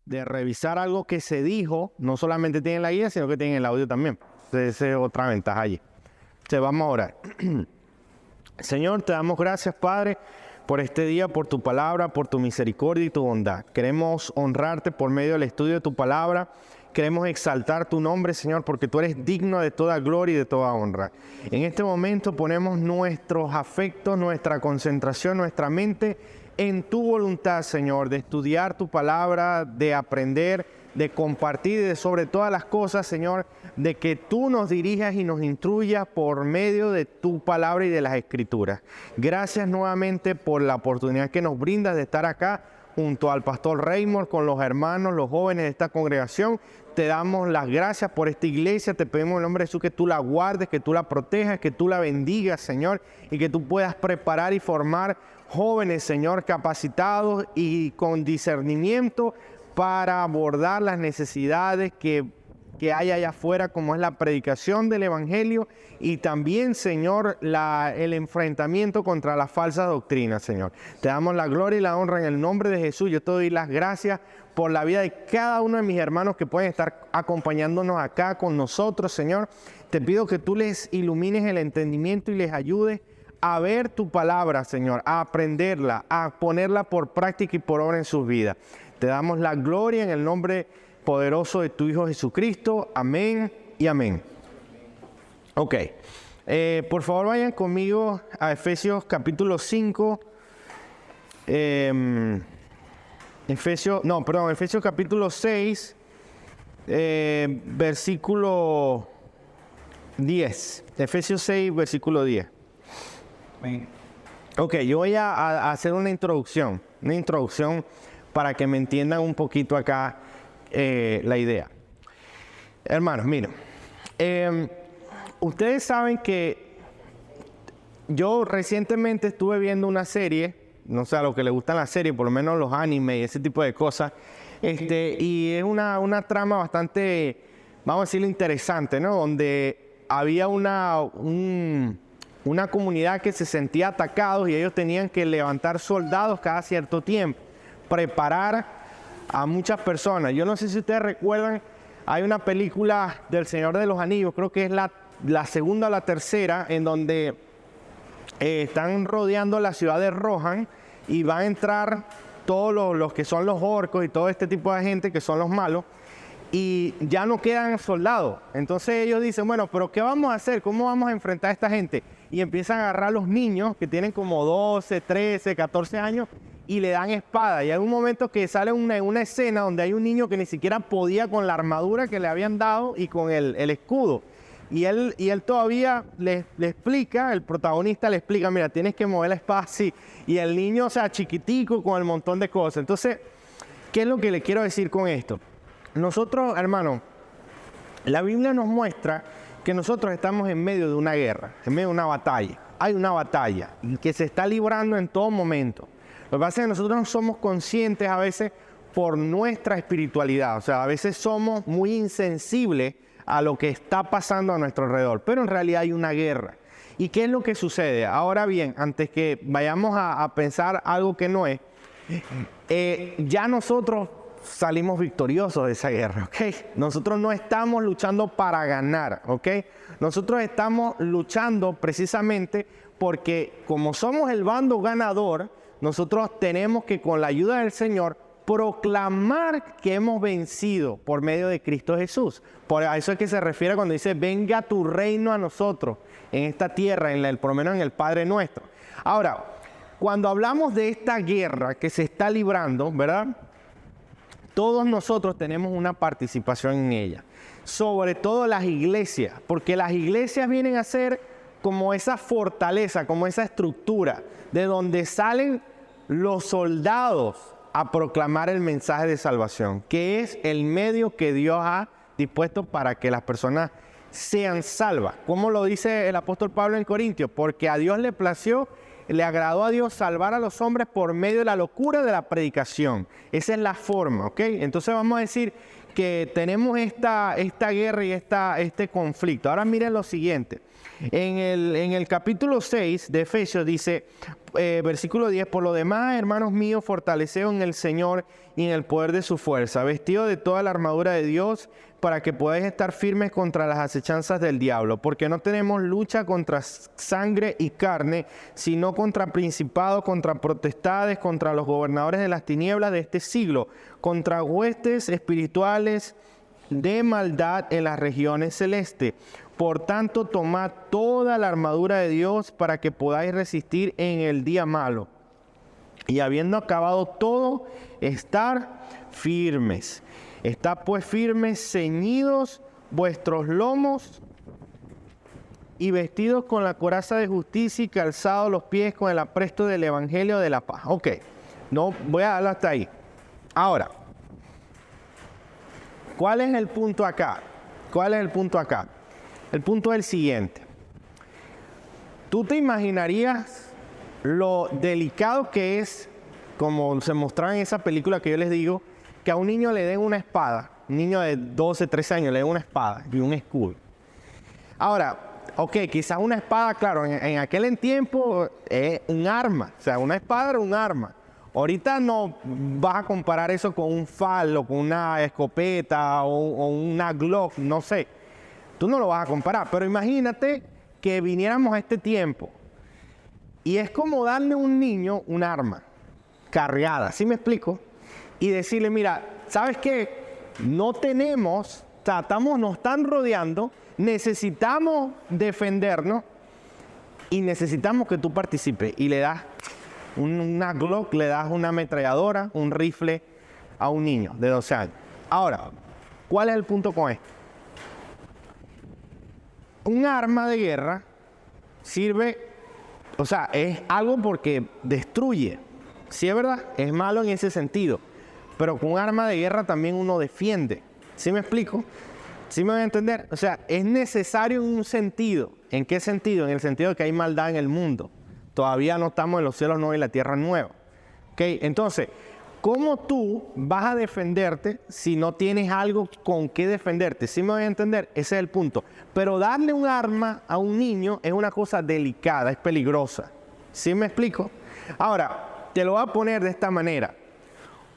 de revisar algo que se dijo, no solamente tienen la guía, sino que tienen el audio también. Entonces, esa es otra ventaja allí. Entonces, vamos a orar. Señor, te damos gracias, Padre, por este día, por tu palabra, por tu misericordia y tu bondad. Queremos honrarte por medio del estudio de tu palabra. Queremos exaltar tu nombre, Señor, porque tú eres digno de toda gloria y de toda honra. En este momento ponemos nuestros afectos, nuestra concentración, nuestra mente en tu voluntad, Señor, de estudiar tu palabra, de aprender, de compartir y de sobre todas las cosas, Señor, de que tú nos dirijas y nos instruyas por medio de tu palabra y de las Escrituras. Gracias nuevamente por la oportunidad que nos brindas de estar acá junto al pastor Raymond, con los hermanos, los jóvenes de esta congregación. Te damos las gracias por esta iglesia. Te pedimos en el nombre de Jesús que tú la guardes, que tú la protejas, que tú la bendigas, Señor, y que tú puedas preparar y formar jóvenes, Señor, capacitados y con discernimiento para abordar las necesidades que hay allá afuera, como es la predicación del Evangelio y también, Señor, el enfrentamiento contra las falsas doctrinas, Señor. Te damos la gloria y la honra en el nombre de Jesús. Yo te doy las gracias por la vida de cada uno de mis hermanos que pueden estar acompañándonos acá con nosotros, Señor. Te pido que tú les ilumines el entendimiento y les ayudes a ver tu palabra, Señor, a aprenderla, a ponerla por práctica y por obra en sus vidas. Te damos la gloria en el nombre poderoso de tu Hijo Jesucristo. Amén y amén. Ok. Por favor, vayan conmigo a Efesios capítulo 5. Efesios capítulo 6, versículo 10. Efesios 6, versículo 10. Ok, yo voy a hacer una introducción para que me entiendan un poquito acá la idea. Hermanos, miren, ustedes saben que yo recientemente estuve viendo una serie, no sé a los que les gustan las series, por lo menos los animes y ese tipo de cosas, y es una trama bastante, vamos a decirlo, interesante, ¿no? Donde había una comunidad que se sentía atacados y ellos tenían que levantar soldados cada cierto tiempo, preparar a muchas personas. Yo no sé si ustedes recuerdan, hay una película del Señor de los Anillos, creo que es la segunda o la tercera, en donde están rodeando la ciudad de Rohan y van a entrar todos los que son los orcos y todo este tipo de gente que son los malos, y ya no quedan soldados. Entonces ellos dicen, bueno, pero ¿qué vamos a hacer? ¿Cómo vamos a enfrentar a esta gente? Y empiezan a agarrar a los niños que tienen como 12, 13, 14 años y le dan espada. Y hay un momento que sale una escena donde hay un niño que ni siquiera podía con la armadura que le habían dado y con el escudo. Y él todavía le explica, el protagonista le explica, mira, tienes que mover la espada así. Y el niño, o sea, chiquitico con el montón de cosas. Entonces, ¿qué es lo que le quiero decir con esto? Nosotros, hermanos, la Biblia nos muestra que nosotros estamos en medio de una guerra, en medio de una batalla. Hay una batalla que se está librando en todo momento. Lo que pasa es que nosotros no somos conscientes a veces por nuestra espiritualidad. O sea, a veces somos muy insensibles a lo que está pasando a nuestro alrededor. Pero en realidad hay una guerra. ¿Y qué es lo que sucede? Ahora bien, antes que vayamos a pensar algo que no es, ya nosotros salimos victoriosos de esa guerra, ¿ok? Nosotros no estamos luchando para ganar, ¿ok? Nosotros estamos luchando precisamente porque como somos el bando ganador, nosotros tenemos que, con la ayuda del Señor, proclamar que hemos vencido por medio de Cristo Jesús. Por eso es que se refiere cuando dice, venga tu reino a nosotros en esta tierra, por lo menos en el Padre nuestro. Ahora, cuando hablamos de esta guerra que se está librando, ¿verdad? Todos nosotros tenemos una participación en ella, sobre todo las iglesias, porque las iglesias vienen a ser como esa fortaleza, como esa estructura, de donde salen los soldados a proclamar el mensaje de salvación, que es el medio que Dios ha dispuesto para que las personas sean salvas. Como lo dice el apóstol Pablo en Corintios, porque a Dios le plació, le agradó a Dios salvar a los hombres por medio de la locura de la predicación. Esa es la forma, ¿ok? Entonces vamos a decir que tenemos esta guerra y este conflicto. Ahora miren lo siguiente. En el capítulo 6 de Efesios dice, versículo 10, por lo demás, hermanos míos, fortaleceos en el Señor y en el poder de su fuerza, vestidos de toda la armadura de Dios, para que podáis estar firmes contra las acechanzas del diablo, porque no tenemos lucha contra sangre y carne, sino contra principados, contra potestades, contra los gobernadores de las tinieblas de este siglo, contra huestes espirituales de maldad en las regiones celestes. Por tanto, tomad toda la armadura de Dios para que podáis resistir en el día malo. Y habiendo acabado todo, estar firmes. Estad pues firmes, ceñidos vuestros lomos y vestidos con la coraza de justicia y calzados los pies con el apresto del evangelio de la paz. Ok, no voy a darlo hasta ahí. Ahora, ¿cuál es el punto acá? ¿Cuál es el punto acá? El punto es el siguiente. ¿Tú te imaginarías lo delicado que es, como se mostraba en esa película que yo les digo, que a un niño le den una espada, un niño de 12, 13 años le den una espada y un escudo? Ahora, ok, quizás una espada, claro, en aquel tiempo es un arma, o sea, una espada era un arma. Ahorita no vas a comparar eso con un falo, con una escopeta o una Glock, no sé. Tú no lo vas a comparar, pero imagínate que viniéramos a este tiempo y es como darle a un niño un arma cargada, ¿sí me explico? Y decirle, mira, ¿sabes qué? No tenemos, o sea, nos están rodeando, necesitamos defendernos y necesitamos que tú participes. Y le das una Glock, le das una ametralladora, un rifle a un niño de 12 años. Ahora, ¿cuál es el punto con esto? Un arma de guerra sirve, o sea, es algo porque destruye. Sí, es verdad, es malo en ese sentido. Pero con un arma de guerra también uno defiende. ¿Sí me explico? ¿Sí me voy a entender? O sea, es necesario en un sentido. ¿En qué sentido? En el sentido de que hay maldad en el mundo. Todavía no estamos en los cielos nuevos y la tierra nueva. ¿Ok? Entonces, ¿cómo tú vas a defenderte si no tienes algo con qué defenderte? ¿Sí me voy a entender? Ese es el punto. Pero darle un arma a un niño es una cosa delicada, es peligrosa. ¿Sí me explico? Ahora, te lo voy a poner de esta manera.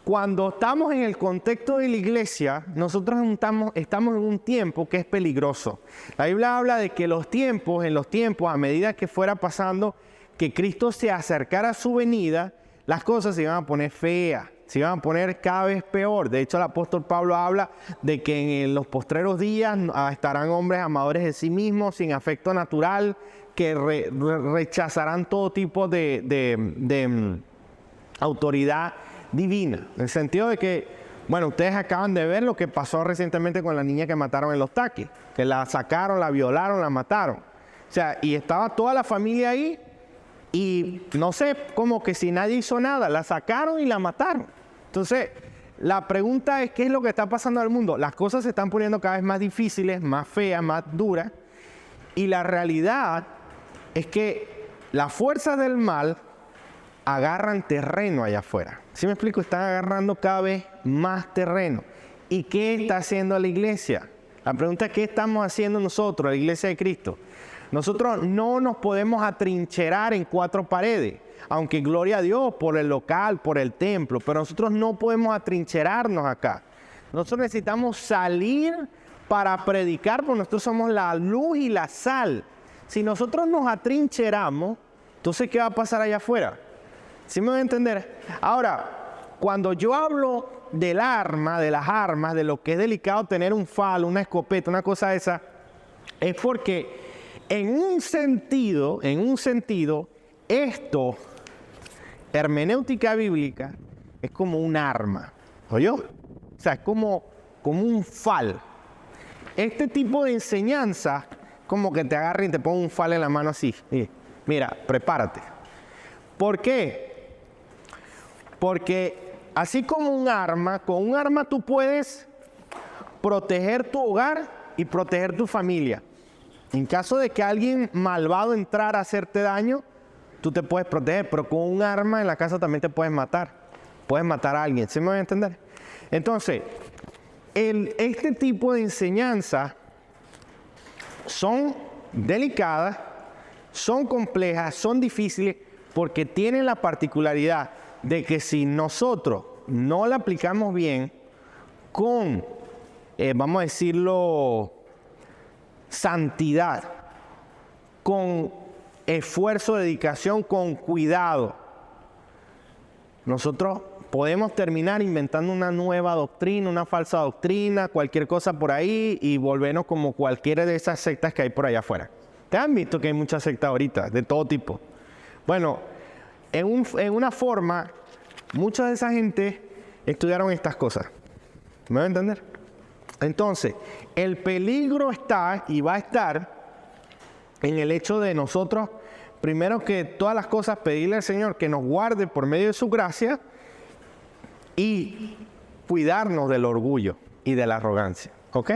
Cuando estamos en el contexto de la iglesia, nosotros estamos en un tiempo que es peligroso. La Biblia habla de que en los tiempos, a medida que fuera pasando, que Cristo se acercara a su venida, las cosas se iban a poner feas, se iban a poner cada vez peor. De hecho, el apóstol Pablo habla de que en los postreros días estarán hombres amadores de sí mismos, sin afecto natural, que rechazarán todo tipo de autoridad divina. En el sentido de que, bueno, ustedes acaban de ver lo que pasó recientemente con la niña que mataron en Los Taquis, que la sacaron, la violaron, la mataron. O sea, y estaba toda la familia ahí y no sé, como que si nadie hizo nada, la sacaron y la mataron. Entonces, la pregunta es, ¿qué es lo que está pasando en el mundo? Las cosas se están poniendo cada vez más difíciles, más feas, más duras, y la realidad es que las fuerzas del mal agarran terreno allá afuera. ¿Sí me explico? Están agarrando cada vez más terreno. ¿Y qué está haciendo la iglesia? La pregunta es, ¿qué estamos haciendo nosotros, la iglesia de Cristo? Nosotros no nos podemos atrincherar en cuatro paredes, aunque gloria a Dios por el local, por el templo, pero nosotros no podemos atrincherarnos acá. Nosotros necesitamos salir para predicar, porque nosotros somos la luz y la sal. Si nosotros nos atrincheramos, entonces, ¿qué va a pasar allá afuera? ¿Sí me voy a entender? Ahora, cuando yo hablo del arma, de las armas, de lo que es delicado tener un falo, una escopeta, una cosa de esa, es porque en un sentido, esto, hermenéutica bíblica, es como un arma. ¿Oyó? O sea, es como un fal. Este tipo de enseñanza, como que te agarra y te pone un fal en la mano así. Mira, prepárate. ¿Por qué? Porque así como un arma, con un arma tú puedes proteger tu hogar y proteger tu familia. En caso de que alguien malvado entrara a hacerte daño, tú te puedes proteger, pero con un arma en la casa también te puedes matar. Puedes matar a alguien, ¿sí me voy a entender? Entonces, este tipo de enseñanza son delicadas, son complejas, son difíciles, porque tienen la particularidad de que si nosotros no la aplicamos bien con, vamos a decirlo, santidad, con esfuerzo, dedicación, con cuidado, nosotros podemos terminar inventando una nueva doctrina, una falsa doctrina, cualquier cosa por ahí y volvernos como cualquiera de esas sectas que hay por allá afuera. ¿Ustedes han visto que hay muchas sectas ahorita, de todo tipo? Bueno, en una forma, mucha de esa gente estudiaron estas cosas. ¿Me van a entender? Entonces, el peligro está y va a estar en el hecho de nosotros, primero que todas las cosas, pedirle al Señor que nos guarde por medio de su gracia y cuidarnos del orgullo y de la arrogancia, ¿ok?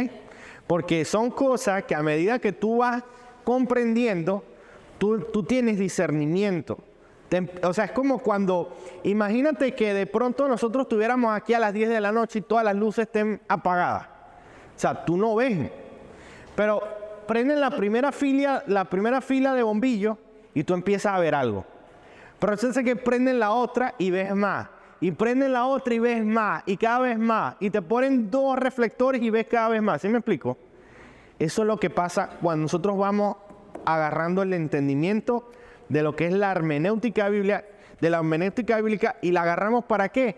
Porque son cosas que a medida que tú vas comprendiendo, tú tienes discernimiento. O sea, es como cuando, imagínate que de pronto nosotros estuviéramos aquí a las 10 de la noche y todas las luces estén apagadas. O sea, tú no ves, pero prenden la primera fila de bombillos y tú empiezas a ver algo. Pero entonces que prenden la otra y ves más. Y prenden la otra y ves más. Y cada vez más. Y te ponen 2 reflectores y ves cada vez más. ¿Sí me explico? Eso es lo que pasa cuando nosotros vamos agarrando el entendimiento de lo que es la hermenéutica bíblica, y la agarramos ¿para qué?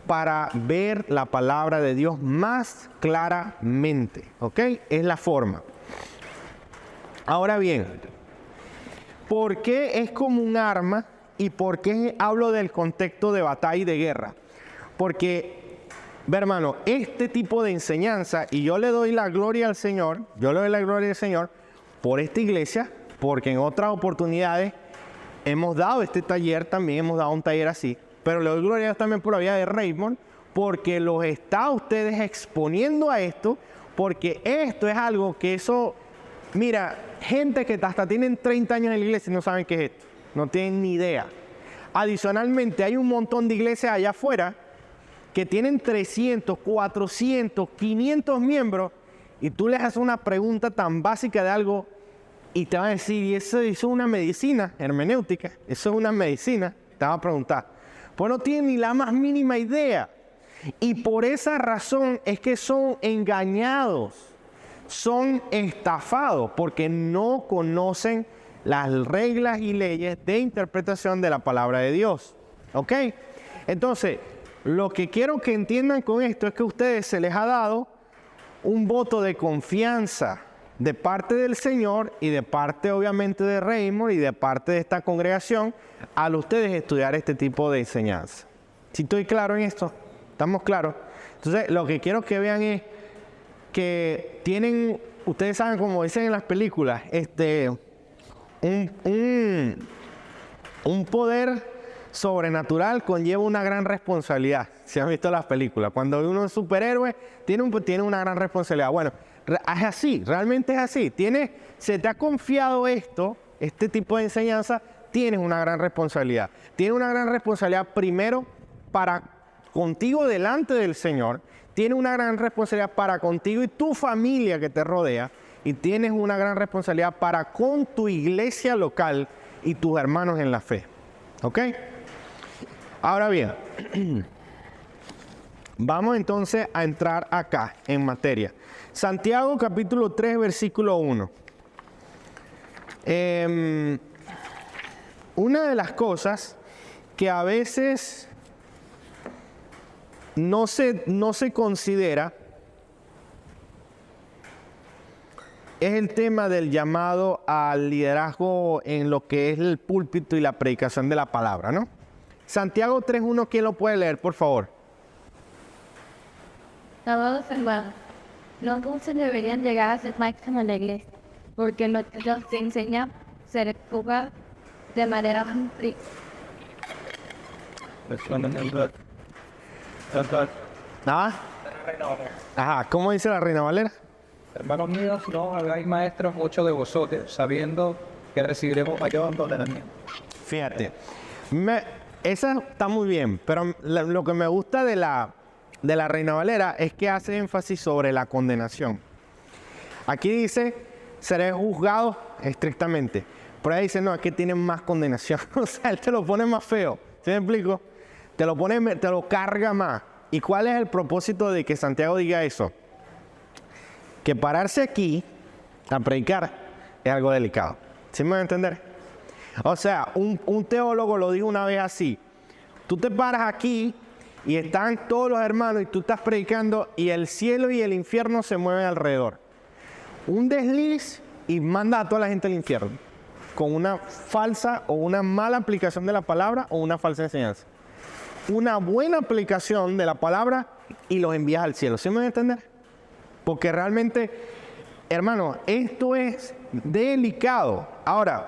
Para ver la palabra de Dios más claramente, ¿ok? Es la forma. Ahora bien, ¿por qué es como un arma y por qué hablo del contexto de batalla y de guerra? Porque, hermano, este tipo de enseñanza, y yo le doy la gloria al Señor, por esta iglesia, porque en otras oportunidades hemos dado este taller, también hemos dado un taller así, pero le doy gloria a Dios también por la vida de Raymond, porque los está ustedes exponiendo a esto, porque esto es algo que eso, mira, gente que hasta tienen 30 años en la iglesia y no saben qué es esto, no tienen ni idea. Adicionalmente, hay un montón de iglesias allá afuera que tienen 300, 400, 500 miembros y tú les haces una pregunta tan básica de algo y te van a decir, y eso es una medicina hermenéutica, eso es una medicina, te van a preguntar. Pues no tienen ni la más mínima idea. Y por esa razón es que son engañados, son estafados, porque no conocen las reglas y leyes de interpretación de la palabra de Dios. ¿Ok? Entonces, lo que quiero que entiendan con esto es que a ustedes se les ha dado un voto de confianza de parte del Señor y de parte obviamente de Raymond y de parte de esta congregación al ustedes estudiar este tipo de enseñanza. ¿Sí estoy claro en esto? ¿Estamos claros? Entonces, lo que quiero que vean es que tienen, ustedes saben, como dicen en las películas, un poder sobrenatural conlleva una gran responsabilidad. Si han visto las películas, cuando uno es superhéroe, tiene una gran responsabilidad. Bueno, es así, realmente es así. Se te ha confiado este tipo de enseñanza, tienes una gran responsabilidad. Tienes una gran responsabilidad primero para contigo delante del Señor, tienes una gran responsabilidad para contigo y tu familia que te rodea, y tienes una gran responsabilidad para con tu iglesia local y tus hermanos en la fe. ¿Ok? Ahora bien, vamos entonces a entrar acá en materia. Santiago capítulo 3, versículo 1. Una de las cosas que a veces no se considera es el tema del llamado al liderazgo en lo que es el púlpito y la predicación de la palabra, ¿no? Santiago 3.1, ¿quién lo puede leer, por favor? Todos hermanos, no todos deberían llegar a ser máximo en la iglesia, porque lo que Dios te enseña se refuga de manera muy ¿Ah? Ajá, ¿cómo dice la Reina Valera? Hermanos míos, no hagáis maestros muchos de vosotros, sabiendo que recibiremos mayor condenamiento. Fíjate, esa está muy bien, pero lo que me gusta de la Reina Valera es que hace énfasis sobre la condenación. Aquí dice, seréis juzgados estrictamente. Por ahí dice, no, es que tienen más condenación. O sea, él te lo pone más feo. ¿Sí me explico? Te lo carga más. ¿Y cuál es el propósito de que Santiago diga eso? Que pararse aquí a predicar es algo delicado. ¿Sí me van a entender? O sea, un teólogo lo dijo una vez así. Tú te paras aquí y están todos los hermanos y tú estás predicando y el cielo y el infierno se mueven alrededor. Un desliz y manda a toda la gente al infierno con una falsa o una mala aplicación de la palabra o una falsa enseñanza. Una buena aplicación de la palabra y los envías al cielo. ¿Sí me van a entender? Porque realmente, hermano, esto es delicado. Ahora,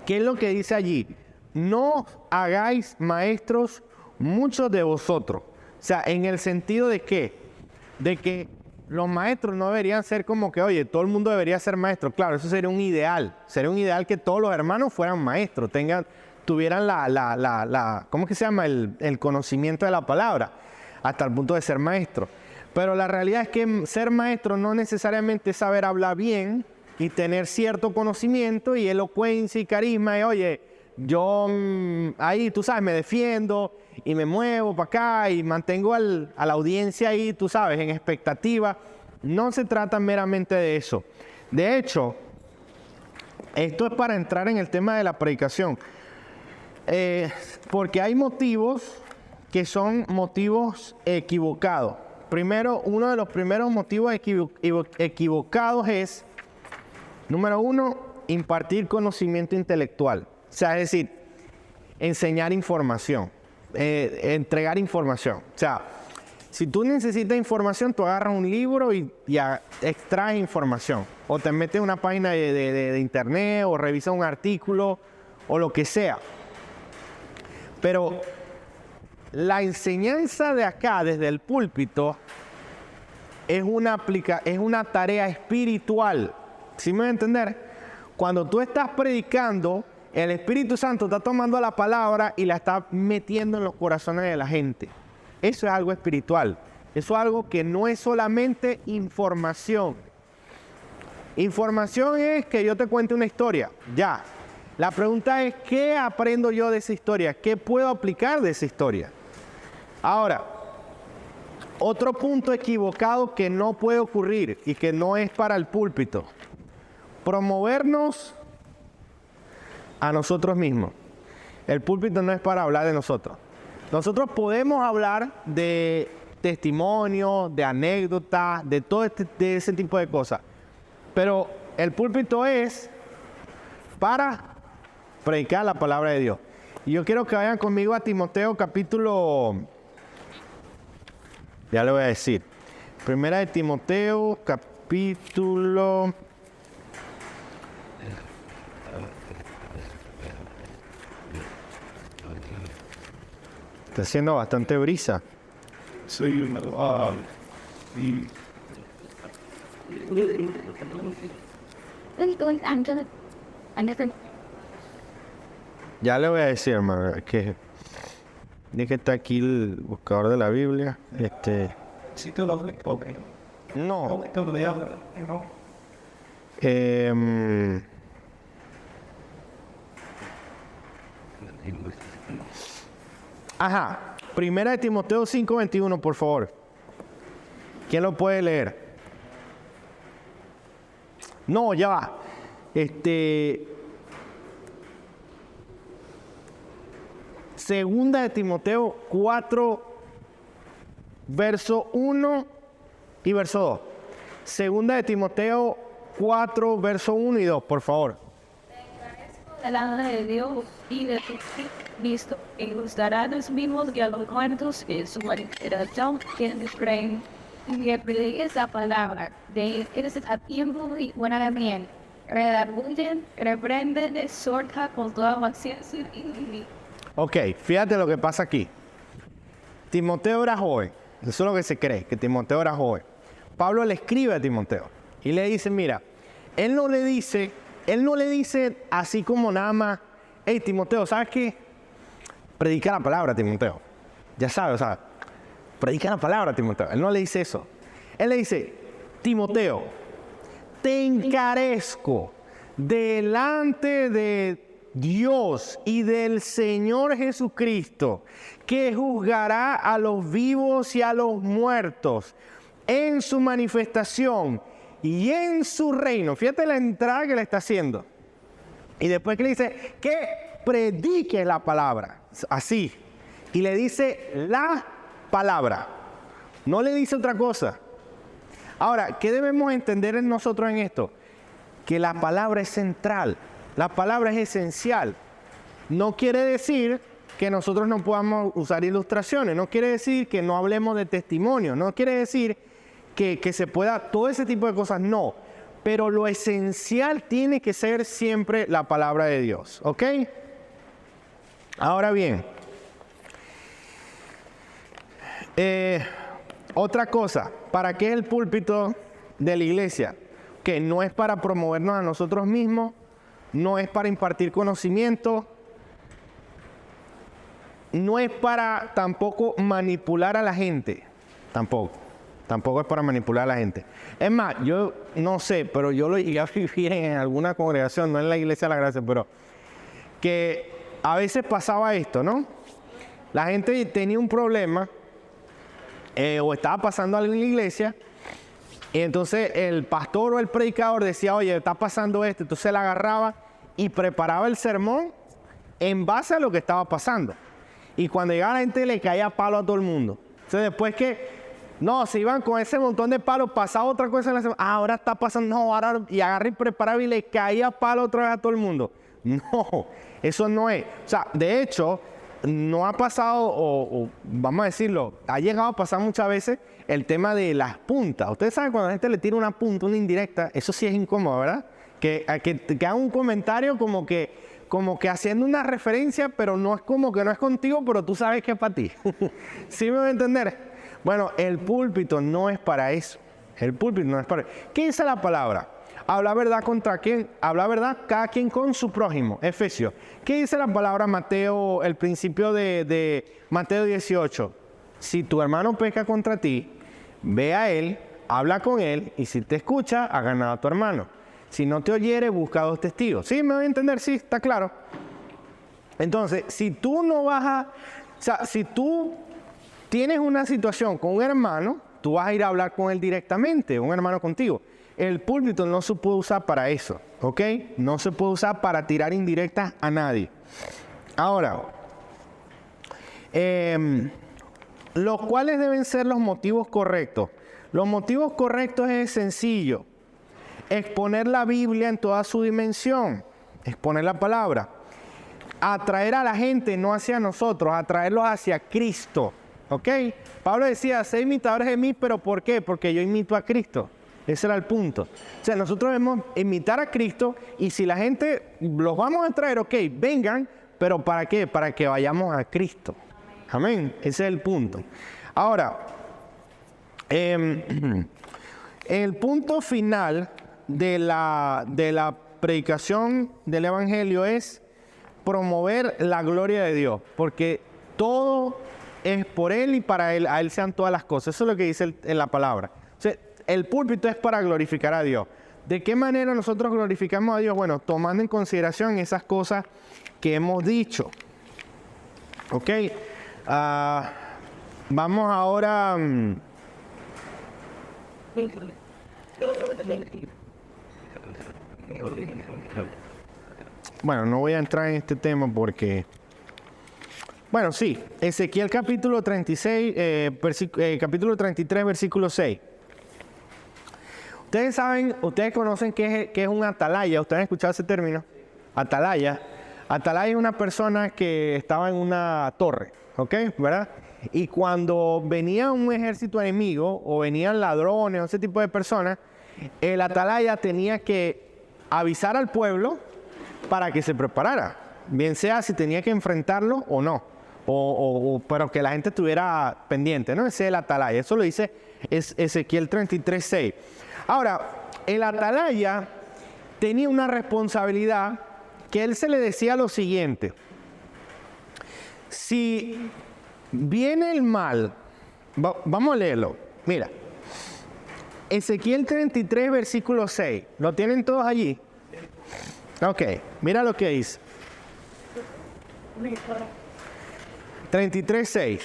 ¿qué es lo que dice allí? No hagáis maestros muchos de vosotros. O sea, en el sentido de ¿qué? De que los maestros no deberían ser como que, oye, todo el mundo debería ser maestro. Claro, eso sería un ideal. Sería un ideal que todos los hermanos fueran maestros, tuvieran ¿cómo que se llama? El conocimiento de la palabra, hasta el punto de ser maestro. Pero la realidad es que ser maestro no necesariamente es saber hablar bien y tener cierto conocimiento y elocuencia y carisma. Y oye, yo ahí, tú sabes, me defiendo y me muevo para acá y mantengo a la audiencia ahí, tú sabes, en expectativa. No se trata meramente de eso. De hecho, esto es para entrar en el tema de la predicación. Porque hay motivos que son motivos equivocados. Primero, uno de los primeros motivos equivocados es, número uno, impartir conocimiento intelectual. O sea, es decir, enseñar información, entregar información. O sea, si tú necesitas información, tú agarras un libro y extraes información. O te metes en una página de internet o revisas un artículo o lo que sea. Pero la enseñanza de acá, desde el púlpito, es una tarea espiritual. ¿Sí me voy a entender? Cuando tú estás predicando, el Espíritu Santo está tomando la palabra y la está metiendo en los corazones de la gente. Eso es algo espiritual. Eso es algo que no es solamente información. Información es que yo te cuente una historia. Ya. La pregunta es, ¿qué aprendo yo de esa historia? ¿Qué puedo aplicar de esa historia? Ahora, otro punto equivocado que no puede ocurrir y que no es para el púlpito. Promovernos a nosotros mismos. El púlpito no es para hablar de nosotros. Nosotros podemos hablar de testimonios, de anécdotas, de todo de ese tipo de cosas. Pero el púlpito es para predicar la palabra de Dios. Y yo quiero que vayan conmigo a Timoteo capítulo, ya le voy a decir, primera de Timoteo capítulo, está haciendo bastante brisa. Ya le voy a decir, hermano, que está aquí el buscador de la Biblia. Si tú lo ves, ok. No. Tú lo leas, ¿no? Ajá. Primera de Timoteo 5:21, por favor. ¿Quién lo puede leer? No, ya va. Segunda de Timoteo 4, verso 1 y verso 2. Segunda de Timoteo 4, verso 1 y 2, por favor. Delante de Dios y de su Cristo, y gustará los mismos que a los muertos que su manifestación que creen y que predique esa palabra de irse a tiempo y buena bien. Redargüyen, reprenden, exhorta con toda paciencia y Ok, fíjate lo que pasa aquí. Timoteo era joven. Eso es lo que se cree, que Timoteo era joven. Pablo le escribe a Timoteo y le dice, mira, él no le dice así como nada más, hey, Timoteo, ¿sabes qué? Predica la palabra, Timoteo. Ya sabes, o sea, predica la palabra, Timoteo. Él no le dice eso. Él le dice, Timoteo, te encarezco delante de Dios y del Señor Jesucristo, que juzgará a los vivos y a los muertos en su manifestación y en su reino. Fíjate la entrada que le está haciendo. Y después que le dice que predique la palabra, así. Y le dice la palabra, no le dice otra cosa. Ahora, ¿qué debemos entender en nosotros en esto? Que la palabra es central, la palabra es esencial. No quiere decir que nosotros no podamos usar ilustraciones, no quiere decir que no hablemos de testimonio, no quiere decir que se pueda, todo ese tipo de cosas, no. Pero lo esencial tiene que ser siempre la palabra de Dios, ¿ok? Ahora bien, otra cosa, ¿para qué es el púlpito de la iglesia? Que no es para promovernos a nosotros mismos, no es para impartir conocimiento, no es para tampoco manipular a la gente, tampoco es para manipular a la gente. Es más, yo no sé, pero yo lo llegué a vivir en alguna congregación, no en la Iglesia de la Gracia, pero que a veces pasaba esto, ¿no? La gente tenía un problema o estaba pasando algo en la iglesia y entonces el pastor o el predicador decía, oye, está pasando esto, entonces él agarraba y preparaba el sermón en base a lo que estaba pasando. Y cuando llegaba la gente le caía palo a todo el mundo. Entonces después que no, se iban con ese montón de palos, pasaba otra cosa en la semana. Ahora está pasando, no, ahora, y agarré y preparaba y le caía palo otra vez a todo el mundo. No, eso no es. O sea, de hecho, no ha pasado, o vamos a decirlo, ha llegado a pasar muchas veces el tema de las puntas. Ustedes saben cuando la gente le tira una punta, una indirecta, eso sí es incómodo, ¿verdad? Que haga un comentario como que haciendo una referencia, pero no es como que no es contigo, pero tú sabes que es para ti. ¿Sí me va a entender? Bueno, el púlpito no es para eso. El púlpito no es para eso. ¿Qué dice la palabra? Habla verdad contra quién, habla verdad cada quien con su prójimo. Efesios. ¿Qué dice la palabra Mateo, el principio de Mateo 18? Si tu hermano peca contra ti, ve a él, habla con él, y si te escucha, ha ganado a tu hermano. Si no te oyere, busca 2 testigos. ¿Sí? ¿Me voy a entender? Sí, está claro. Entonces, si tú no vas a... O sea, si tú tienes una situación con un hermano, tú vas a ir a hablar con él directamente, un hermano contigo. El púlpito no se puede usar para eso, ¿ok? No se puede usar para tirar indirectas a nadie. Ahora, los cuales deben ser los motivos correctos. Los motivos correctos es sencillo. Exponer la Biblia en toda su dimensión. Exponer la palabra. Atraer a la gente, no hacia nosotros, atraerlos hacia Cristo. ¿Ok? Pablo decía, sé imitadores de mí, pero ¿por qué? Porque yo imito a Cristo. Ese era el punto. O sea, nosotros debemos imitar a Cristo y si la gente los vamos a traer, ok, vengan, pero ¿para qué? Para que vayamos a Cristo. Amén. Ese es el punto. Ahora, el punto final de la predicación del Evangelio es promover la gloria de Dios, porque todo es por Él y para Él, a Él sean todas las cosas. Eso es lo que dice en la palabra. O sea, el púlpito es para glorificar a Dios. ¿De qué manera nosotros glorificamos a Dios? Bueno, tomando en consideración esas cosas que hemos dicho. ¿Ok? Vamos ahora... Bueno, no voy a entrar en este tema porque... Bueno, sí, Ezequiel capítulo 36, capítulo 33, versículo 6. Ustedes saben, ustedes conocen qué es un atalaya. ¿Ustedes han escuchado ese término? Atalaya. Atalaya es una persona que estaba en una torre, ¿ok? ¿Verdad? Y cuando venía un ejército enemigo o venían ladrones o ese tipo de personas, el atalaya tenía que avisar al pueblo para que se preparara. Bien sea si tenía que enfrentarlo o no. Pero que la gente estuviera pendiente, ¿no? Ese es el atalaya. Eso lo dice Ezequiel 33, 6. Ahora, el atalaya tenía una responsabilidad que él se le decía lo siguiente. Si viene el mal, vamos a leerlo. Mira, Ezequiel 33, versículo 6. ¿Lo tienen todos allí? Ok, mira lo que dice. 33, 6.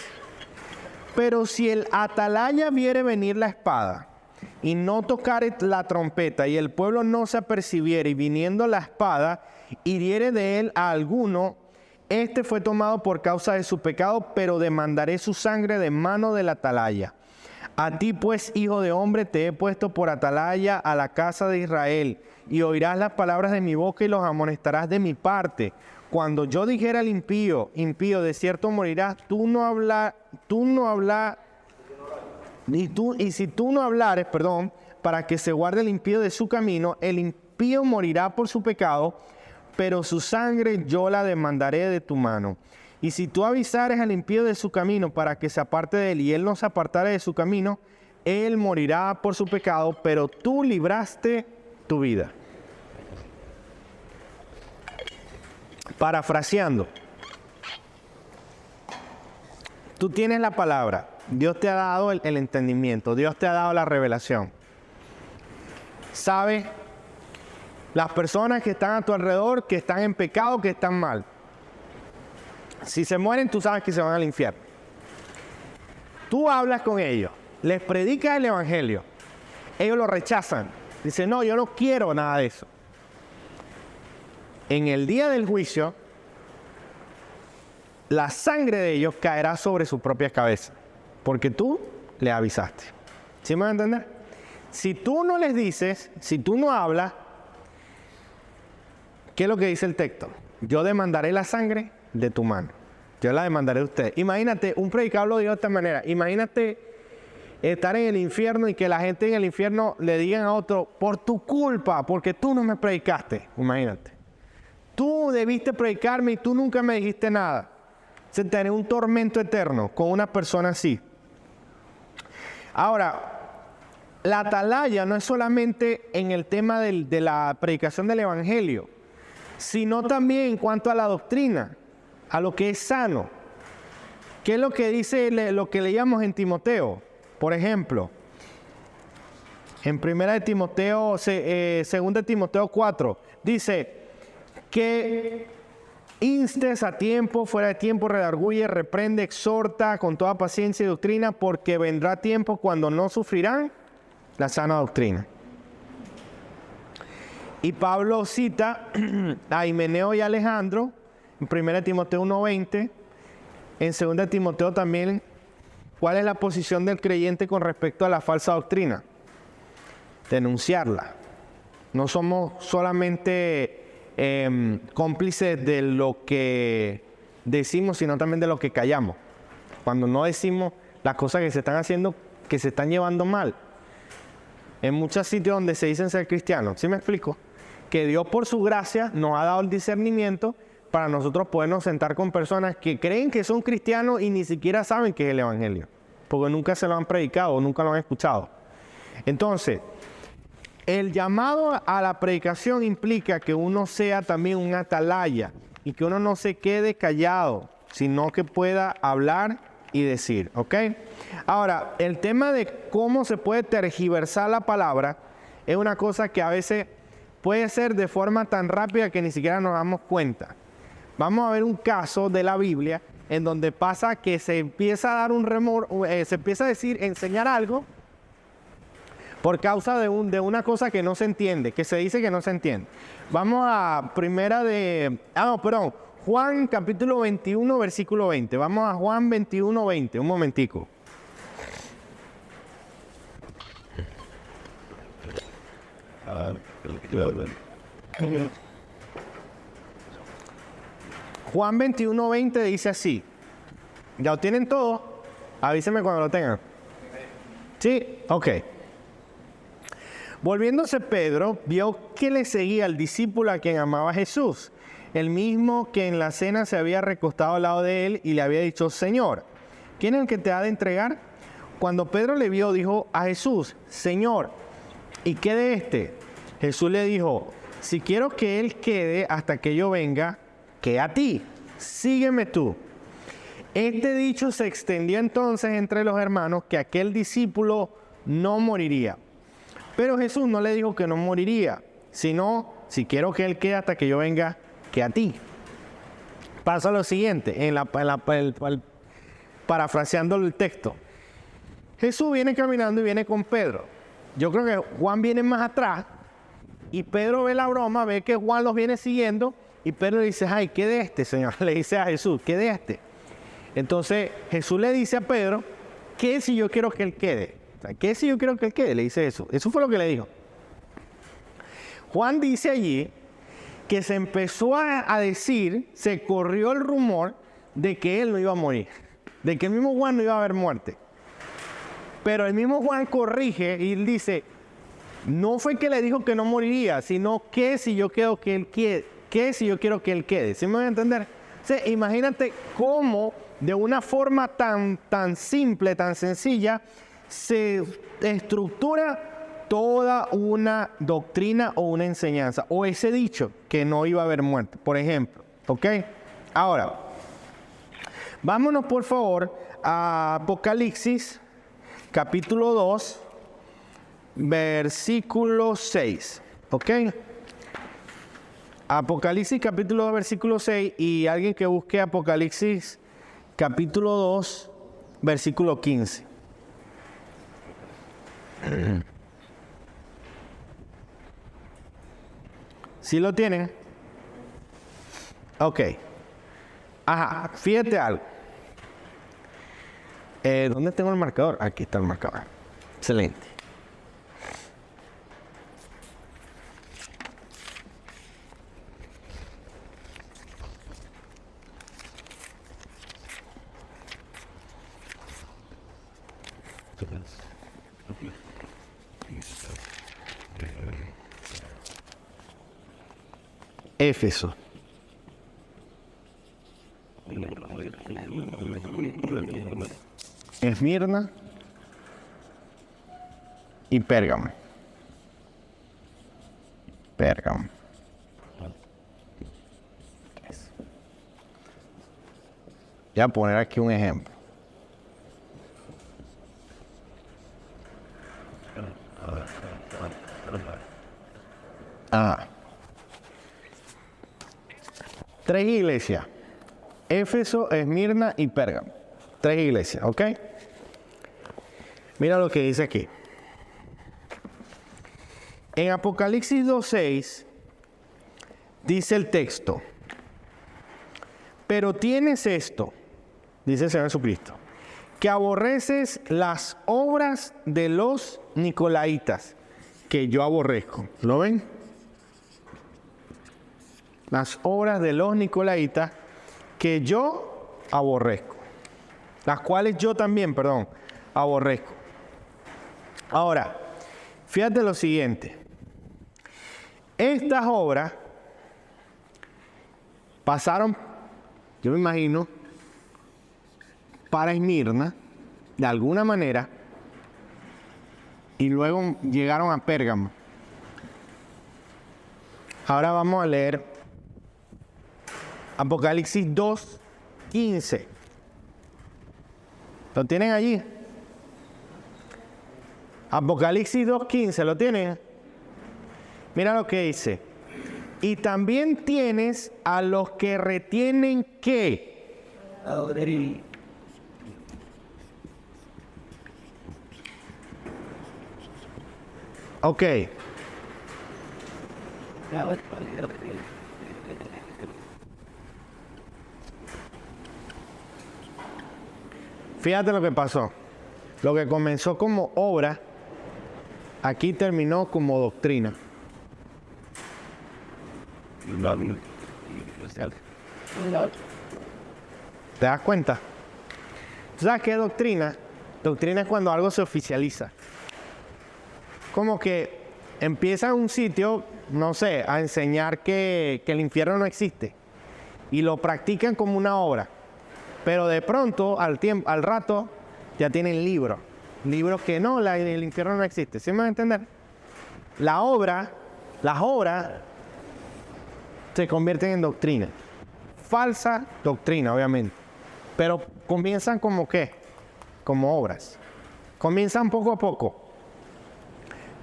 Pero si el atalaya viere venir la espada, y no tocare la trompeta, y el pueblo no se apercibiere, y viniendo la espada, hiriere de él a alguno, este fue tomado por causa de su pecado, pero demandaré su sangre de mano del atalaya. A ti pues, hijo de hombre, te he puesto por atalaya a la casa de Israel, y oirás las palabras de mi boca y los amonestarás de mi parte. Cuando yo dijera al impío, impío, de cierto morirás, y si tú no hablares, para que se guarde el impío de su camino, el impío morirá por su pecado, pero su sangre yo la demandaré de tu mano. Y si tú avisares al impío de su camino para que se aparte de él, y él no se apartare de su camino, él morirá por su pecado, pero tú libraste tu vida. Parafraseando, tú tienes la palabra, Dios te ha dado el entendimiento, Dios te ha dado la revelación. ¿Sabes? Las personas que están a tu alrededor, que están en pecado, que están mal. Si se mueren, tú sabes que se van al infierno. Tú hablas con ellos, les predicas el evangelio, ellos lo rechazan. Dicen, no, yo no quiero nada de eso. En el día del juicio, la sangre de ellos caerá sobre su propia cabeza, porque tú le avisaste. ¿Sí me van a entender? Si tú no les dices, si tú no hablas, ¿qué es lo que dice el texto? Yo demandaré la sangre de tu mano. Yo la demandaré de usted. Imagínate, un predicador lo dijo de esta manera. Imagínate estar en el infierno y que la gente en el infierno le digan a otro, por tu culpa, porque tú no me predicaste. Imagínate. Tú debiste predicarme y tú nunca me dijiste nada. Se tener un tormento eterno con una persona así. Ahora, la atalaya no es solamente en el tema de la predicación del evangelio, sino también en cuanto a la doctrina, a lo que es sano. ¿Qué es lo que dice lo que leíamos en Timoteo? Por ejemplo, en 2 Timoteo 4, dice que instes a tiempo, fuera de tiempo, redarguye, reprende, exhorta con toda paciencia y doctrina, porque vendrá tiempo cuando no sufrirán la sana doctrina. Y Pablo cita a Himeneo y Alejandro en 1 Timoteo 1:20, en 2 Timoteo también, ¿cuál es la posición del creyente con respecto a la falsa doctrina? Denunciarla. No somos solamente cómplices de lo que decimos, sino también de lo que callamos. Cuando no decimos las cosas que se están haciendo, que se están llevando mal. En muchos sitios donde se dicen ser cristianos, ¿sí me explico? Que Dios por su gracia nos ha dado el discernimiento para nosotros podernos sentar con personas que creen que son cristianos y ni siquiera saben qué es el evangelio, porque nunca se lo han predicado o nunca lo han escuchado. Entonces, el llamado a la predicación implica que uno sea también un atalaya y que uno no se quede callado, sino que pueda hablar y decir, ¿ok? Ahora, el tema de cómo se puede tergiversar la palabra es una cosa que a veces puede ser de forma tan rápida que ni siquiera nos damos cuenta. Vamos a ver un caso de la Biblia en donde pasa que se empieza a dar se empieza a decir, enseñar algo por causa de una cosa que no se entiende, que se dice que no se entiende. Vamos a Juan capítulo 21, versículo 20. Vamos a Juan 21, 20, un momentico. Juan 21, 20 dice así. ¿Ya lo tienen todo? Avísenme cuando lo tengan. ¿Sí? Ok. Volviéndose Pedro, vio que le seguía al discípulo a quien amaba Jesús, el mismo que en la cena se había recostado al lado de él y le había dicho, Señor, ¿quién es el que te ha de entregar? Cuando Pedro le vio, dijo a Jesús, Señor, ¿y qué de este? Jesús le dijo, si quiero que él quede hasta que yo venga, que a ti, sígueme tú. Este dicho se extendió entonces entre los hermanos que aquel discípulo no moriría. Pero Jesús no le dijo que no moriría, sino, si quiero que Él quede hasta que yo venga, que a ti. Pasa lo siguiente, parafraseando el texto. Jesús viene caminando y viene con Pedro. Yo creo que Juan viene más atrás y Pedro ve la broma, ve que Juan los viene siguiendo y Pedro le dice, ay, ¿qué de este, Señor? Le dice a Jesús, ¿qué de este? Entonces Jesús le dice a Pedro, ¿qué si yo quiero que Él quede? O sea, ¿qué si yo quiero que Él quede? Le dice eso. Eso fue lo que le dijo. Juan dice allí que se empezó a decir, se corrió el rumor de que Él no iba a morir, de que el mismo Juan no iba a haber muerte. Pero el mismo Juan corrige y él dice, no fue que le dijo que no moriría, sino que si yo quiero que Él quede, que si yo quiero que Él quede. ¿Sí me voy a entender? O sea, imagínate cómo de una forma tan simple, tan sencilla, se estructura toda una doctrina o una enseñanza, o ese dicho que no iba a haber muerte, por ejemplo. ¿Ok? Ahora, vámonos por favor a Apocalipsis, capítulo 2, versículo 6. ¿Ok? Apocalipsis, capítulo 2, versículo 6, y alguien que busque Apocalipsis, capítulo 2, versículo 15. ¿Sí lo tienen? Ok. Ajá, fíjate algo. ¿Dónde tengo el marcador? Aquí está el marcador. Excelente. Éfeso. Esmirna y Pérgamo. Pérgamo. Voy a poner aquí un ejemplo. Tres iglesias. Éfeso, Esmirna y Pérgamo. Tres iglesias, ¿ok? Mira lo que dice aquí. En Apocalipsis 2:6 dice el texto, pero tienes esto, dice el Señor Jesucristo, que aborreces las obras de los nicolaitas, que yo aborrezco. ¿Lo ven? Las obras de los nicolaitas que yo aborrezco. Las cuales yo también, aborrezco. Ahora, fíjate lo siguiente. Estas obras pasaron, yo me imagino, para Esmirna, de alguna manera, y luego llegaron a Pérgamo. Ahora vamos a leer Apocalipsis 2:15. ¿Lo tienen allí? Apocalipsis 2:15, ¿lo tienen? Mira lo que dice. Y también tienes a los que retienen ¿qué? Ok. Fíjate lo que pasó. Lo que comenzó como obra, aquí terminó como doctrina. ¿Te das cuenta? ¿Tú sabes qué es doctrina? Doctrina es cuando algo se oficializa. Como que empieza en un sitio, no sé, a enseñar que el infierno no existe. Y lo practican como una obra. Pero de pronto, al rato, ya tienen libros. Libros que no, el infierno no existe. ¿Sí me van a entender? Las obras se convierten en doctrina. Falsa doctrina, obviamente. Pero comienzan como ¿qué? Como obras. Comienzan poco a poco.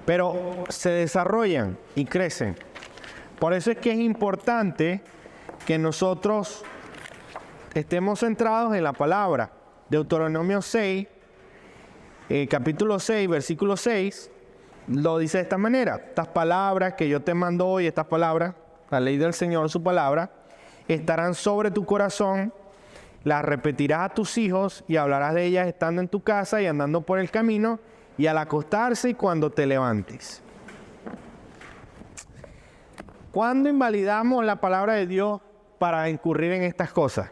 pero se desarrollan y crecen. Por eso es que es importante que nosotros estemos centrados en la palabra. Deuteronomio 6, capítulo 6, versículo 6, lo dice de esta manera: estas palabras que yo te mando hoy, estas palabras, la ley del Señor, su palabra, estarán sobre tu corazón, las repetirás a tus hijos y hablarás de ellas estando en tu casa y andando por el camino y al acostarse y cuando te levantes. ¿Cuándo invalidamos la palabra de Dios para incurrir en estas cosas?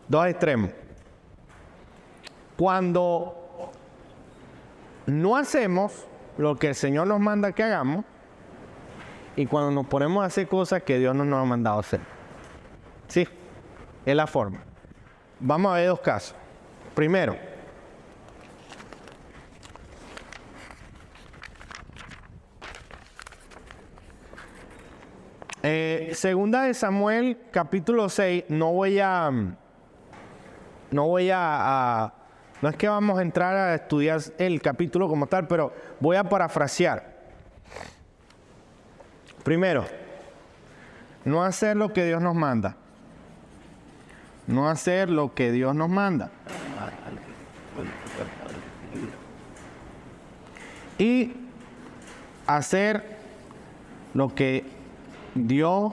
Dos extremos. Cuando no hacemos lo que el Señor nos manda que hagamos y cuando nos ponemos a hacer cosas que Dios no nos ha mandado hacer. Sí, es la forma. Vamos a ver dos casos. Primero, segunda de Samuel, capítulo 6, no es que vamos a entrar a estudiar el capítulo como tal, pero voy a parafrasear. Primero, no hacer lo que Dios nos manda. No hacer lo que Dios nos manda. Y hacer lo que Dios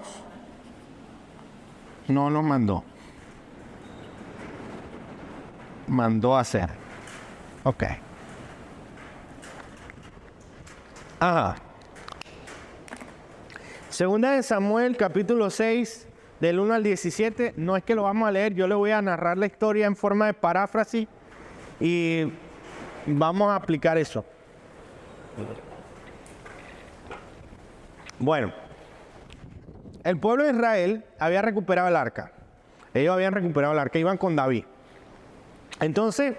no nos mandó a hacer. Ok. Ajá. Segunda de Samuel, capítulo 6, del 1 al 17. No es que lo vamos a leer, yo le voy a narrar la historia en forma de paráfrasis y vamos a aplicar eso. Bueno, el pueblo de Israel había recuperado el arca. Ellos habían recuperado el arca, iban con David. Entonces,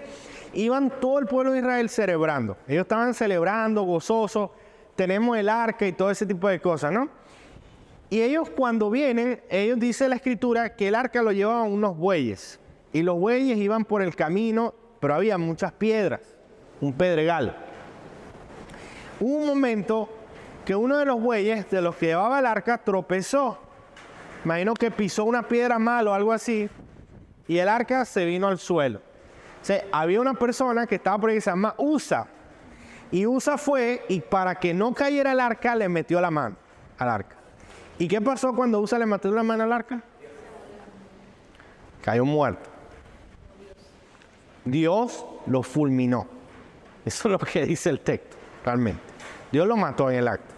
iban todo el pueblo de Israel celebrando. Ellos estaban celebrando, gozosos. Tenemos el arca y todo ese tipo de cosas, ¿no? Y ellos cuando vienen, ellos dice la escritura que el arca lo llevaban unos bueyes. Y los bueyes iban por el camino, pero había muchas piedras, un pedregal. Hubo un momento que uno de los bueyes, de los que llevaba el arca, tropezó. Imagino que pisó una piedra mal o algo así, y el arca se vino al suelo. O sea, había una persona que estaba por ahí que se llama Usa. Y Usa fue, y para que no cayera el arca, le metió la mano al arca. ¿Y qué pasó cuando Usa le metió la mano al arca? Cayó muerto. Dios lo fulminó. Eso es lo que dice el texto, realmente. Dios lo mató en el acto.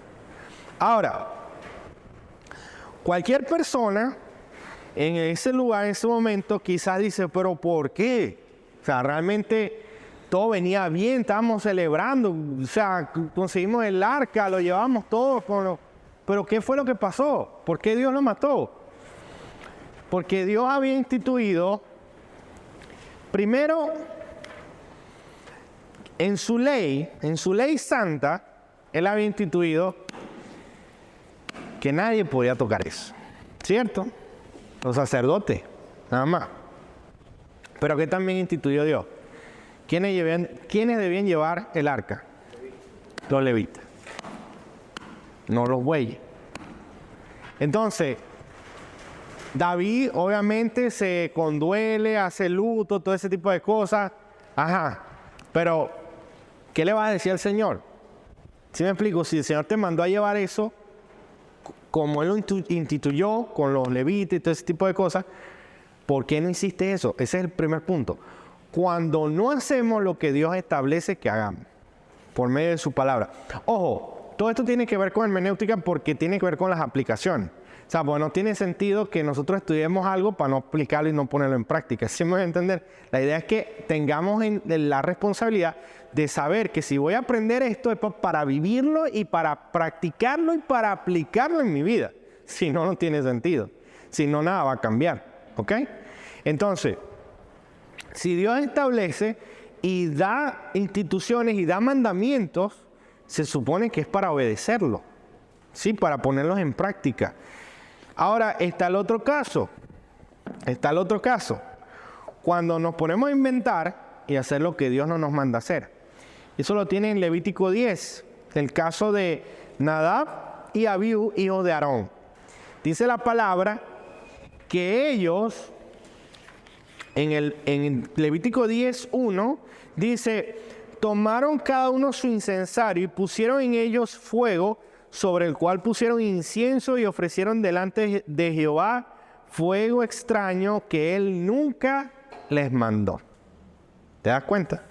Ahora, cualquier persona en ese lugar, en ese momento, quizás dice, ¿pero por qué? O sea, realmente todo venía bien, estábamos celebrando, o sea, conseguimos el arca, lo llevamos todo con los... Pero ¿qué fue lo que pasó? ¿Por qué Dios lo mató? Porque Dios había instituido, primero, en su ley santa, Él había instituido que nadie podía tocar eso. ¿Cierto? Los sacerdotes, nada más. Pero ¿qué también instituyó Dios? ¿Quiénes debían llevar el arca? Los levitas. No los bueyes. Entonces, David obviamente se conduele, hace luto, todo ese tipo de cosas. Ajá. Pero, ¿qué le vas a decir al Señor? ¿Sí me explico? Si el Señor te mandó a llevar eso, como Él lo instituyó con los levitas y todo ese tipo de cosas, ¿por qué no hiciste eso? Ese es el primer punto. Cuando no hacemos lo que Dios establece que hagamos, por medio de su palabra. Ojo, todo esto tiene que ver con hermenéutica porque tiene que ver con las aplicaciones. O sea, pues no tiene sentido que nosotros estudiemos algo para no aplicarlo y no ponerlo en práctica. ¿Sí me voy a entender? La idea es que tengamos la responsabilidad de saber que si voy a aprender esto es para vivirlo y para practicarlo y para aplicarlo en mi vida. Si no, no tiene sentido. Si no, nada va a cambiar. ¿Ok? Entonces, si Dios establece y da instituciones y da mandamientos, se supone que es para obedecerlo. Sí, para ponerlos en práctica. Ahora, está el otro caso. Cuando nos ponemos a inventar y hacer lo que Dios no nos manda hacer. Eso lo tiene en Levítico 10. el caso de Nadab y Abiú, hijos de Aarón. Dice la palabra que ellos, en Levítico 10:1, dice, tomaron cada uno su incensario y pusieron en ellos fuego, sobre el cual pusieron incienso y ofrecieron delante de Jehová fuego extraño que él nunca les mandó. ¿Te das cuenta?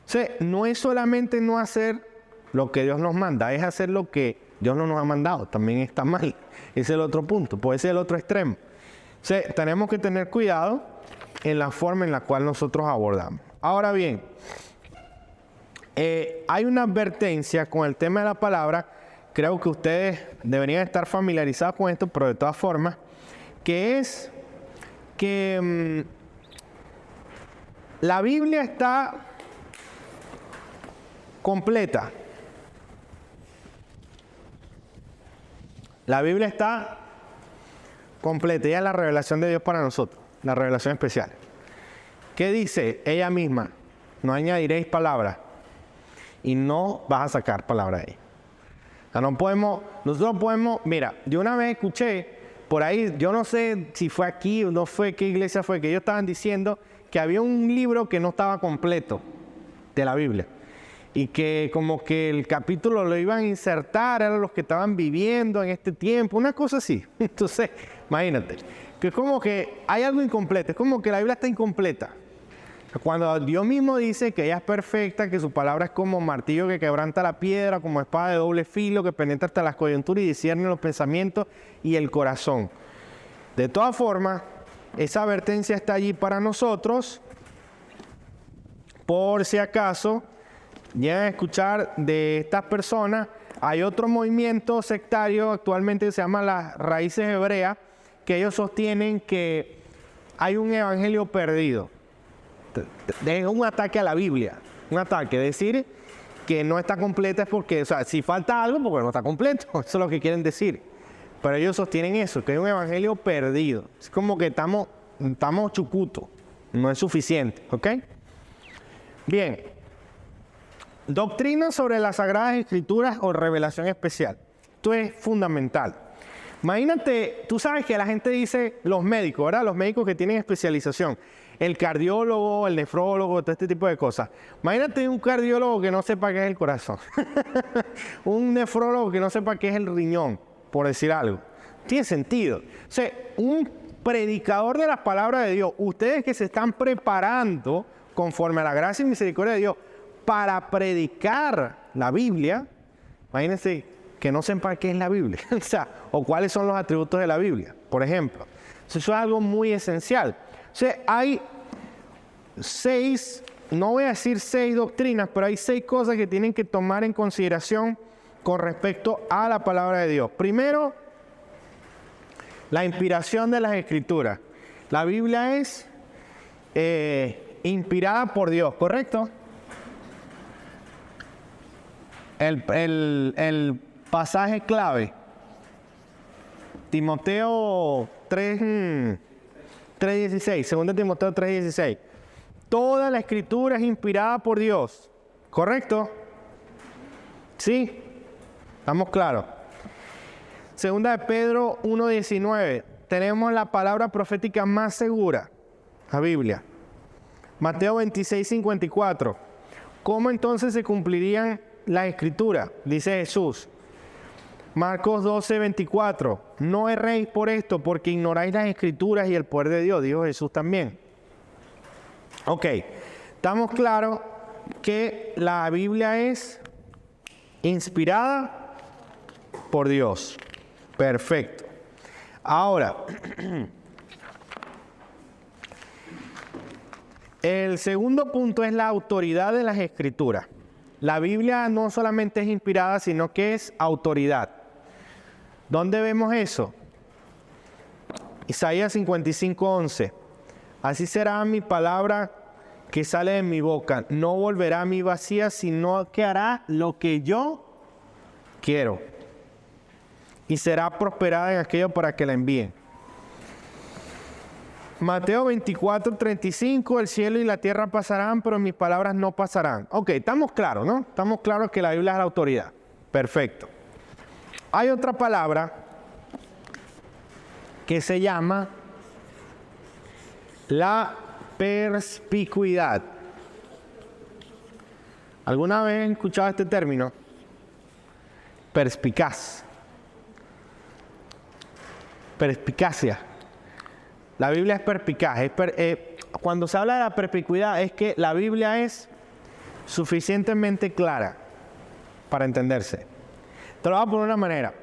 O sea, no es solamente no hacer lo que Dios nos manda, es hacer lo que Dios no nos ha mandado. También está mal. Ese es el otro punto, puede ser el otro extremo. O sea, tenemos que tener cuidado en la forma en la cual nosotros abordamos. Ahora bien, hay una advertencia con el tema de la palabra. Creo que ustedes deberían estar familiarizados con esto, pero de todas formas, que es que la Biblia está completa. La Biblia está completa. Ella es la revelación de Dios para nosotros, la revelación especial. ¿Qué dice ella misma? No añadiréis palabras y no vas a sacar palabra de ella. O sea, nosotros podemos, mira, de una vez escuché por ahí, yo no sé si fue aquí o no fue, qué iglesia fue, que ellos estaban diciendo que había un libro que no estaba completo de la Biblia. Y que como que el capítulo lo iban a insertar, eran los que estaban viviendo en este tiempo, una cosa así. Entonces, imagínate, que es como que hay algo incompleto, es como que la Biblia está incompleta. Cuando Dios mismo dice que ella es perfecta, que su palabra es como martillo que quebranta la piedra, como espada de doble filo que penetra hasta las coyunturas y discierne los pensamientos y el corazón. De todas formas, esa advertencia está allí para nosotros, por si acaso llegan a escuchar de estas personas. Hay otro movimiento sectario actualmente que se llama las raíces hebreas, que ellos sostienen que hay un evangelio perdido. Es un ataque a la Biblia, un ataque, decir que no está completa es porque, o sea, si falta algo, porque no está completo, eso es lo que quieren decir. Pero ellos sostienen eso, que hay un evangelio perdido. Es como que estamos chucutos, no es suficiente, ¿ok? Bien, doctrina sobre las Sagradas Escrituras o revelación especial. Esto es fundamental. Imagínate, tú sabes que la gente dice, los médicos, ¿verdad? Los médicos que tienen especialización. El cardiólogo, el nefrólogo, todo este tipo de cosas. Imagínate un cardiólogo que no sepa qué es el corazón. Un nefrólogo que no sepa qué es el riñón, por decir algo. Tiene sentido. O sea, un predicador de las palabras de Dios, ustedes que se están preparando conforme a la gracia y misericordia de Dios para predicar la Biblia, imagínense que no sepan qué es la Biblia, o sea, o cuáles son los atributos de la Biblia, por ejemplo. Eso es algo muy esencial. O sea, hay 6, no voy a decir 6 doctrinas, pero hay 6 cosas que tienen que tomar en consideración con respecto a la palabra de Dios. Primero, la inspiración de las Escrituras. La Biblia es inspirada por Dios, ¿correcto? El pasaje clave, Timoteo 3:16, 2 Timoteo 3:16. Toda la Escritura es inspirada por Dios, ¿correcto? ¿Sí? ¿Estamos claros? 2 de Pedro 1:19. Tenemos la palabra profética más segura, la Biblia. Mateo 26:54. ¿Cómo entonces se cumplirían las Escrituras? Dice Jesús. Marcos 12:24. No erréis por esto, porque ignoráis las Escrituras y el poder de Dios. Dijo Jesús también. Ok, estamos claros que la Biblia es inspirada por Dios. Perfecto. Ahora, el segundo punto es la autoridad de las Escrituras. La Biblia no solamente es inspirada, sino que es autoridad. ¿Dónde vemos eso? Isaías 55:11. Así será mi palabra que sale de mi boca. No volverá a mí vacía, sino que hará lo que yo quiero. Y será prosperada en aquello para que la envíen. Mateo 24:35, el cielo y la tierra pasarán, pero mis palabras no pasarán. Ok, estamos claros, ¿no? Estamos claros que la Biblia es la autoridad. Perfecto. Hay otra palabra que se llama la perspicuidad. ¿Alguna vez han escuchado este término? Perspicaz. Perspicacia. La Biblia es perspicaz. Cuando se habla de la perspicuidad es que la Biblia es suficientemente clara para entenderse. Te lo voy a poner de una manera.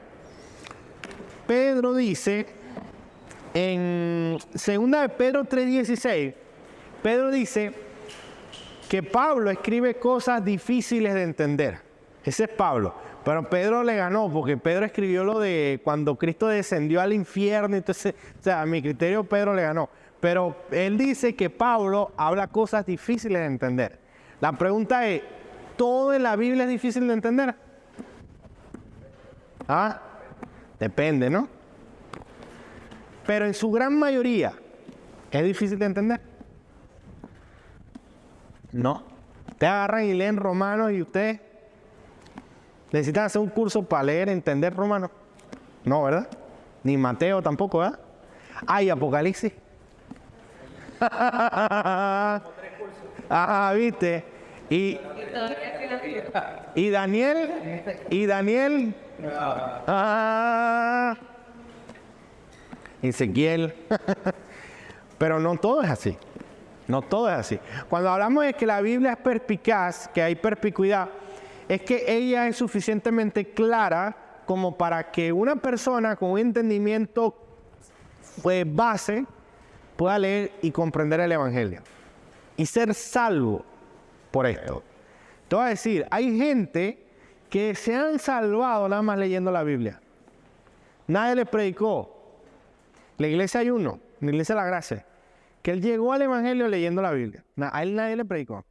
Pedro dice en 2 de Pedro 3:16, Pedro dice que Pablo escribe cosas difíciles de entender. Ese es Pablo. Pero Pedro le ganó porque Pedro escribió lo de cuando Cristo descendió al infierno. Entonces, o sea, a mi criterio Pedro le ganó. Pero él dice que Pablo habla cosas difíciles de entender. La pregunta es, ¿todo en la Biblia es difícil de entender? ¿Ah? Depende, ¿no? Pero en su gran mayoría, ¿es difícil de entender? No. Ustedes agarran y leen Romanos y ustedes necesitan hacer un curso para leer, entender Romanos. No, ¿verdad? Ni Mateo tampoco, ¿verdad? Ay, Apocalipsis. Ah, ¿viste? Y Daniel. Ezequiel. Pero no todo es así. No todo es así. Cuando hablamos de que la Biblia es perspicaz, que hay perspicuidad, es que ella es suficientemente clara como para que una persona con un entendimiento base pueda leer y comprender el Evangelio y ser salvo por esto. Te voy a decir, hay gente que se han salvado nada más leyendo la Biblia. Nadie les predicó. La iglesia hay uno, la iglesia de la gracia, que él llegó al Evangelio leyendo la Biblia. A él nadie le predicó.